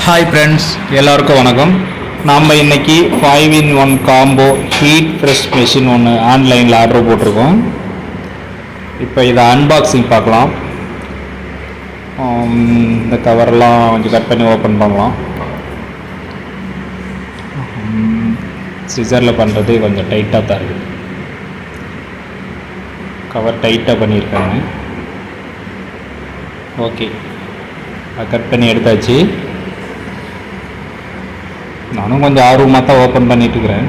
Hi friends, எல்லாருக்கும் வணக்கம். நாம் இன்றைக்கி 5-in-1 combo heat press machine ஒன்று ஆன்லைனில் ஆர்டர் போட்டிருக்கோம். இப்போ இதை அன்பாக்சிங் பார்க்கலாம். இந்த கவரெல்லாம் கொஞ்சம் கட் பண்ணி ஓப்பன் பண்ணலாம். சிசரில் பண்ணுறது கொஞ்சம் டைட்டாக தான் இருக்குது. கவர் டைட்டாக பண்ணியிருக்காங்க. ஓகே, கட் பண்ணி எடுத்தாச்சு. நானும் கொஞ்சம் ஆர்வமாக தான் ஓப்பன் பண்ணிட்டுருக்கிறேன்.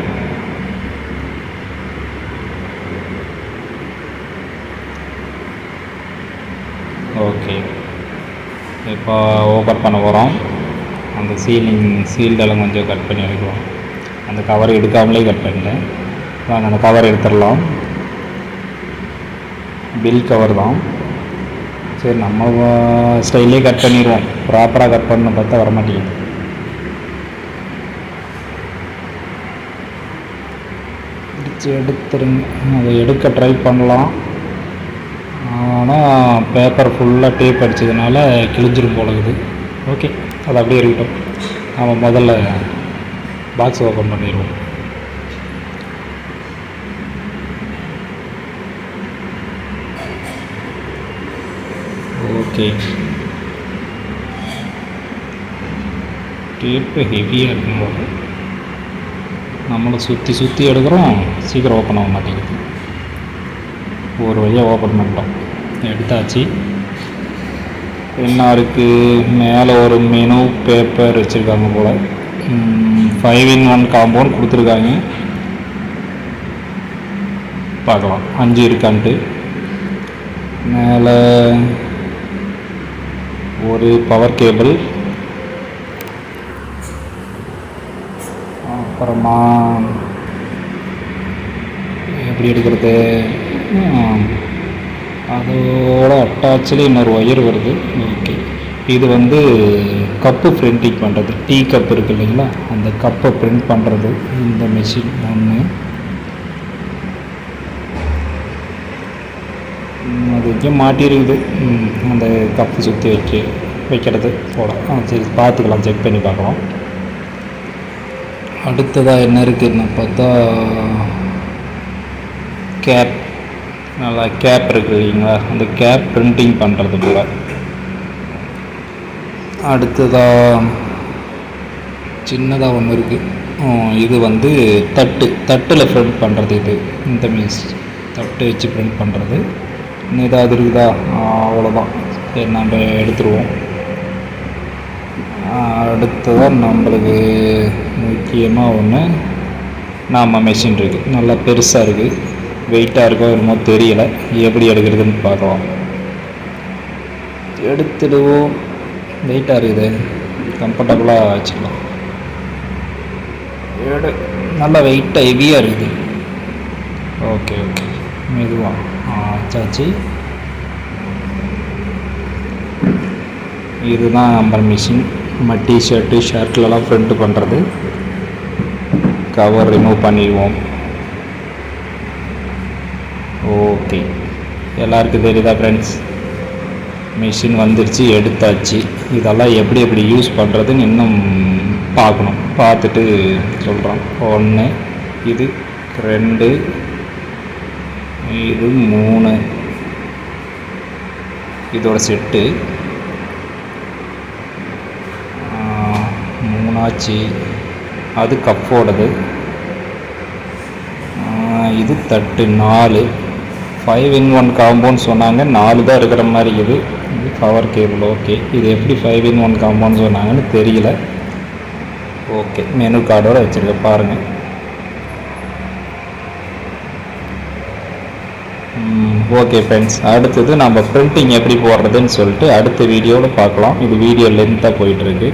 ஓகே, இப்போ ஓப்பன் பண்ண போகிறோம். அந்த சீல்டெல்லாம் கொஞ்சம் கட் பண்ணி எடுக்கிறோம். அந்த கவர் எடுக்காமலே கட் பண்ணிட்டேன். வாங்க அந்த கவர் எடுத்துடலாம். பில் கவர் தான். சரி, நம்ம ஸ்டைலே கட் பண்ணிடுவோம். ப்ராப்பராக கட் பண்ணணும் பார்த்தா வரமாட்டேங்குது. எடுத்துருங்க. அதை எடுக்க ட்ரை பண்ணலாம். ஆனால் பேப்பர் ஃபுல்லாக டேப் அடித்ததுனால கிழிஞ்சிரும் போலகுது. ஓகே, அது அப்படியே இருக்கட்டும். நம்ம முதல்ல பாக்ஸ் ஓப்பன் பண்ணிடுவோம். ஓகே, டேப்பு ஹெவியாக இருக்கும் போது நம்மளை சுற்றி எடுக்கிறோம். சீக்கிரம் ஓப்பன் ஆக மாட்டேங்குது. ஒரு வழியாக ஓப்பன் பண்ணிட்டோம். எடுத்தாச்சு. என்ன இருக்குது, மேலே ஒரு மெனு பேப்பர் வச்சுருக்காங்க போல். 5-in-1 காம்பவுண்ட் கொடுத்துருக்காங்க. பார்க்கலாம் 5 இருக்கான்ட்டு. மேலே ஒரு பவர் கேபிள், அப்புறமா எப்படி எடுக்கிறது, அதோட அட்டாச்சில் இன்னொரு ஒயர் வருது. ஓகே, இது வந்து கப்பு பிரிண்டிங் பண்ணுறது. டீ கப் இருக்குது இல்லைங்களா, அந்த கப்பை பிரிண்ட் பண்ணுறது இந்த மெஷின் ஒன்று. அது எங்கேயும் மாட்டியிருக்குது. அந்த கப்பு சுற்றி வைக்கிறது போல. சரி, பார்த்துக்கலாம், செக் பண்ணி பார்க்கலாம். அடுத்ததாக என்ன இருக்குதுன்னு பார்த்தா கேப். நல்லா கேப் இருக்குது இல்லைங்களா, அந்த கேப் பிரிண்டிங் பண்ணுறது போல். அடுத்ததாக சின்னதாக ஒன்று இருக்குது. இது வந்து தட்டில் பிரிண்ட் பண்ணுறது. இது இந்த மீன்ஸ் தட்டு வச்சு பிரிண்ட் பண்ணுறது. இன்னும் ஏதாவது இருக்குதா? அவ்வளோதான். சரி, நம்ம எடுத்துருவோம். அடுத்ததான் நம்மளுக்கு முக்கியமாக ஒன்று நம்ம மெஷின் இருக்குது. நல்லா பெருசாக இருக்குது. வெயிட்டாக இருக்கோ என்னமோ தெரியலை. எப்படி எடுக்கிறதுன்னு பார்க்கலாம். எடுத்துடுவோம். வெயிட்டாக இருக்குது, கம்ஃபர்டபுளாக வச்சுக்கலாம். நல்லா வெயிட்டாக ஹெவியாக இருக்குது. ஓகே, மெதுவாக ஆச்சாச்சு. இதுதான் நம்ம மிஷின். நம்ம டிஷர்ட்டு ஷர்ட்லலாம் பிரிண்ட் பண்ணுறது. கவர் ரிமூவ் பண்ணிடுவோம். ஓகே, எல்லாருக்கும் தெரியுதா ஃப்ரெண்ட்ஸ்? மிஷின் வந்துடுச்சு, எடுத்தாச்சு. இதெல்லாம் எப்படி யூஸ் பண்ணுறதுன்னு இன்னும் பார்க்கணும். பார்த்துட்டு சொல்கிறோம். 1, இது 2, இது 3, இதோட செட்டு 3 ஆச்சு. அது கப்போடது. இது தட்டு 4. 5-in-1 காம்பவுண்ட் சொன்னாங்க. 4 தான் இருக்கிற மாதிரி இது பவர் கேபிள். ஓகே, இது எப்படி 5-in-1 காம்பவுண்ட் சொன்னாங்கன்னு தெரியல. ஓகே, மெனு கார்டோடு வச்சுருக்க பாருங்கள். ஓகே ஃப்ரெண்ட்ஸ், அடுத்தது நம்ம பிரிண்டிங் எப்படி போடுறதுன்னு சொல்லிட்டு அடுத்த வீடியோவில் பார்க்கலாம். இது வீடியோ லென்த்தாக போயிட்டுருக்கு.